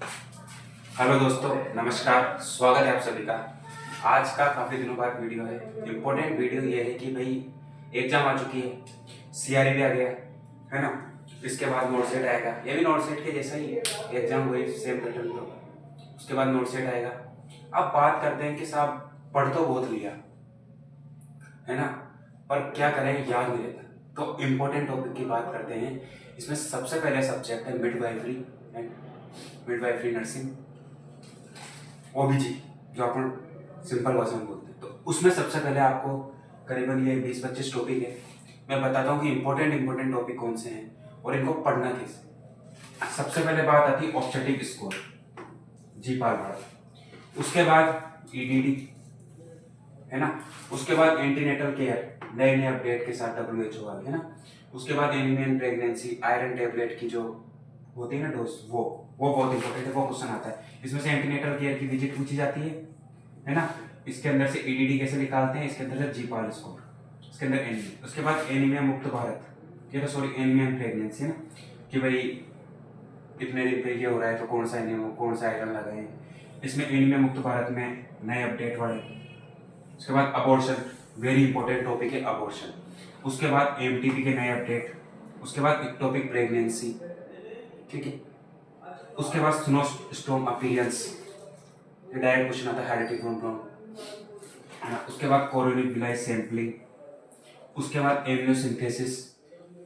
Hello दोस्तों, नमस्कार। स्वागत है आप सभी का। आज का काफ़ी दिनों बाद वीडियो है। इम्पोर्टेंट वीडियो ये है कि भाई एग्जाम आ चुकी है, सीआरई भी आ गया है ना। इसके बाद नोट सेट आएगा, ये भी नोट सेट के जैसा ही है, एग्जाम वही सेम पैटर्न पे होगा। उसके बाद नोट सेट आएगा। अब बात करते हैं कि साहब पढ़ तो बहुत लिया है ना, पर क्या करें, याद नहीं रहता। तो इम्पोर्टेंट टॉपिक की बात करते हैं। इसमें सबसे पहले सब्जेक्ट है मिडवाइफरी एंड मिडवाइफरी नर्सिंग, ओबीजी, जो अपन सिंपल भाषा में बोलते हैं। तो उसमें सबसे पहले आपको करीबन ये 20-25 टॉपिक है। मैं बताता हूँ कि इंपॉर्टेंट टॉपिक कौन से हैं और इनको पढ़ना कैसे। सबसे पहले बात आती है ऑब्जेक्टिव स्कोर, जी पाल भारत। उसके बाद ईडीडी है ना। उसके बाद एंटीनेटल केयर, नए नए अपडेट के साथ WHO वाले है ना। उसके बाद एनीमिया प्रेगनेंसी, आयरन टेबलेट की जो होती है ना डोज, वो बहुत इंपॉर्टेंट है, वो क्वेश्चन आता है। इसमें से एंटीनेटल केयर की विजिट पूछी जाती है ना। इसके अंदर से ईडीडी कैसे निकालते हैं, इसके अंदर से जी पाल स्कोर, इसके अंदर एनीमिया। उसके बाद एनीमिया मुक्त भारत, ये तो सॉरी एनीमिया प्रेगनेंसी है ना, कि भाई इतने दिन पे ये हो रहा है तो कौन सा एनीमिया, कौन सा आयरन लगाए। इसमें एनीमिया मुक्त भारत में नए अपडेट वाले। उसके बाद अबॉर्शन, वेरी इंपॉर्टेंट टॉपिक है अबॉर्शन। उसके बाद एमटीपी के नए अपडेट। उसके बाद इक्टोपिक प्रेगनेंसी, ठीक है। उसके बाद स्नोस्टॉर्म अपीयरेंस, ये डायरेक्ट क्वेश्चन आता है हेरिडिटी कंट्रोल। उसके बाद कोरोनिक विलाई सैंपलिंग। उसके बाद एम्नियोसिंथेसिस।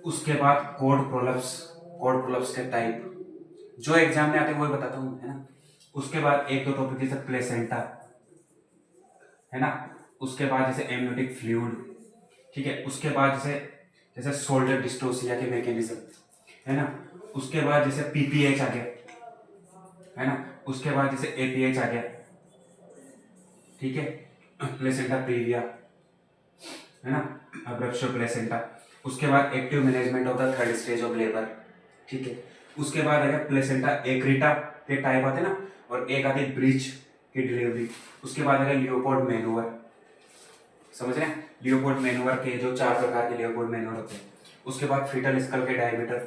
उसके बाद कोड प्रोलप्स के टाइप जो एग्जाम में आते हैं वही बताता हूँ है ना। उसके बाद एक दो टॉपिक जैसे प्लेसेंटा है ना। उसके बाद जैसे एमनियोटिक फ्लूइड, ठीक है। उसके बाद जैसे जैसे शोल्डर डिस्टोसिया के मैकेनिज्म है ना। उसके बाद जैसे पीपीएच आ गया है ना। उसके बाद जैसे एपीएच आ गया, ठीक है। प्लेसेंटा प्रीविया है ना, अब्रप्शो प्लेसेंटा। उसके बाद active management of the third stage of labour, ठीक है। उसके बाद आ गया प्लेसेंटा एक्रिटा के टाइप आते ना, और एक आती ब्रिज की डिलीवरी। उसके बाद आ गया लियोपोल्ड मैनूवर, समझ रहे हैं, लियोपोल्ड मैनूवर के जो 4 प्रकार के लियोपोल्ड मैनूवर होते हैं। उसके बाद फीटल स्कल के diameter,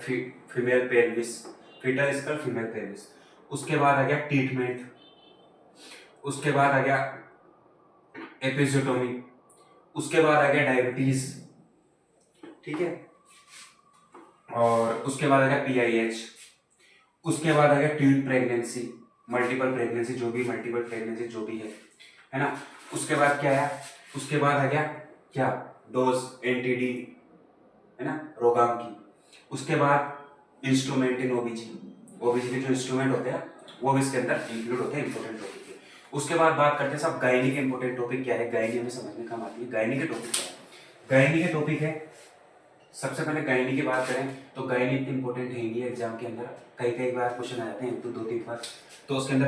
female pelvis, foetal skull female pelvis. उसके बाद आ गया ट्रीटमेंट। उसके बाद आ गया एपिजियोटोमी। उसके बाद आ गया डायबिटीज, ठीक है। और उसके बाद आ गया पीआईएच। उसके बाद आ गया ट्यून प्रेगनेंसी, मल्टीपल प्रेगनेंसी, जो भी मल्टीपल प्रेगनेंसी जो भी है ना। उसके बाद क्या है, उसके बाद आ गया क्या, डोज एनटीडी है ना, रोगाम की। उसके बाद इंस्ट्रूमेंट इन ओबीजी, ओबीजी के जो इंस्ट्रूमेंट होते हैं वो भी इसके अंदर इंक्लूड होते हैं, इंपॉर्टेंट टॉपिक है। उसके बाद बात करते हैं सब गायनी के इंपॉर्टेंट टॉपिक क्या है, गायनी हमें समझने काम आती है। गायनी के टॉपिक क्या है, गायनी के टॉपिक है। सबसे पहले गायनी की बात करें तो गायनी इतनी इंपॉर्टेंट है एग्जाम के अंदर, कई कई बार क्वेश्चन आ जाते हैं, तो 2-3 बार। तो उसके अंदर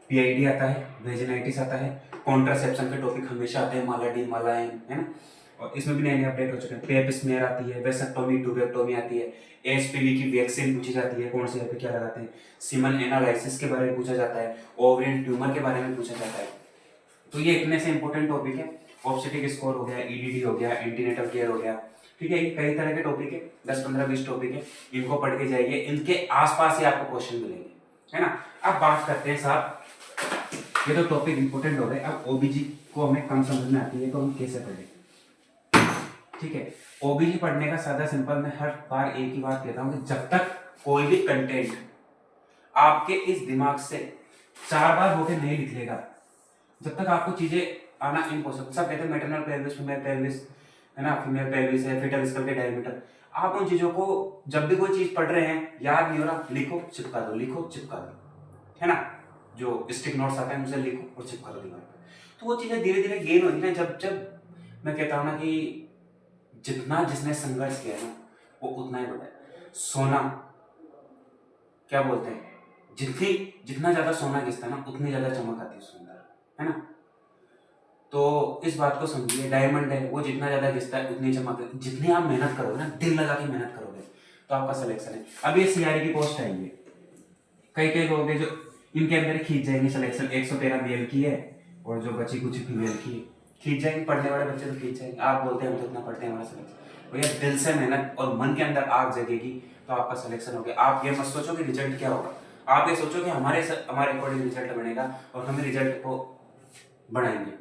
पीआईडी आता है, वेजिनाइटिस आता है, कॉन्ट्रासेप्शन के टॉपिक हमेशा आते हैं, माला डी माला एन है ना। और इसमें भी नए नए अपडेट हो चुके हैं। पेप स्मेयर आती है, वेसेक्टोमी ट्यूबेक्टोमी आती है, एचपीवी की वैक्सीन पूछी जाती है, कौन से पे क्या लगाते हैं, सीमन एनालिसिस के बारे में पूछा जाता है, ओवरियन ट्यूमर के बारे में पूछा जाता है। तो ये इतने से इंपॉर्टेंट टॉपिक है। ऑब्स्टेटिक स्कोर हो गया, ईडीडी हो गया, एंटीनेटल केयर हो गया, ठीक है। ये कई तरह के टॉपिक है, 10-15-20 टॉपिक है, इनको पढ़ के जाइए, इनके आसपास ही आपको क्वेश्चन मिलेंगे है ना। अब बात करते हैं साहब, ये तो टॉपिक इंपॉर्टेंट हो गए। अब ओबीजी को हमें कम समझ में आती है तो हम कैसे पढ़ें, ठीक है। ओबीजी पढ़ने का सादा सिंपल, मैं हर बार एक ही बात कहता हूँ कि जब तक कोई भी कंटेंट आपके इस दिमाग से 4 बार होके नहीं लिख लेगा, जब तक आपको चीजें आना इम्पॉसिबल। सब कहते हैं मैटरनल पेल्विस, फीमेल पेल्विस है ना, फीमेल पेल्विस है, फीटल स्कल के डायमीटर। आप उन चीजों को जब भी कोई चीज पढ़ रहे हैं, याद नहीं हो रहा, लिखो चिपका दो, लिखो चिपका दो है ना। जो स्टिक नोट्स आते हैं उसे लिखो और चिपका दो दीवार पर। तो वो चीजें धीरे धीरे गेन होगी ना। जब जब मैं कहता हूँ ना कि जितना जिसने संघर्ष किया ना वो उतना ही बड़ा है। सोना क्या बोलते हैं, जितना ज्यादा सोना घिसता है ना उतनी ज्यादा चमक आती है सुंदर है ना। तो इस बात को समझिए, डायमंड है वो जितना ज्यादा घिसता है उतनी चमक है। जितनी आप मेहनत करोगे ना, दिल लगा के मेहनत करोगे, तो आपका सिलेक्शन है। अब ये सीआरई की पोस्ट आई है, कई कई लोग हैं जो इनके अंदर खींच जाएंगे सिलेक्शन। 113 मेल की है और जो बची कुछ फीमेल की है, खींच जाएंगे। पढ़ने वाले बच्चे तो खींच जाएंगे। आप बोलते हैं हम तो इतना पढ़ते हैं हमारा सिलेक्शन, भैया दिल से मेहनत और मन के अंदर आग जगेगी तो आपका सिलेक्शन हो गया। आप ये मत सोचो कि रिजल्ट क्या होगा, आप ये सोचो कि हमारे अकॉर्डिंग रिजल्ट बनेगा और हम रिजल्ट को बढ़ाएंगे।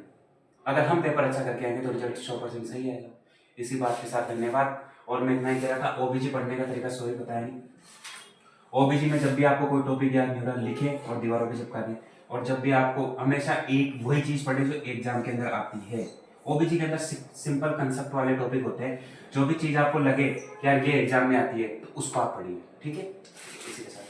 अगर हम पेपर अच्छा करके आएंगे तो रिजल्ट 100% सही आएगा। इसी बात के साथ धन्यवाद। और मैं इतना ही कह रहा था, ओबीजी पढ़ने का तरीका सॉरी बताया नहीं। ओबीजी में जब भी आपको कोई टॉपिक याद नहीं हो रहा, लिखे और दीवारों पे चिपका दें। और जब भी आपको हमेशा एक वही चीज पढ़े जो एग्जाम के अंदर आती है। ओबीजी के अंदर सिंपल कंसेप्ट वाले टॉपिक होते हैं, जो भी चीज आपको लगे कि यार ये एग्जाम में आती है तो उसको आप पढ़िए, ठीक है। इसी के साथ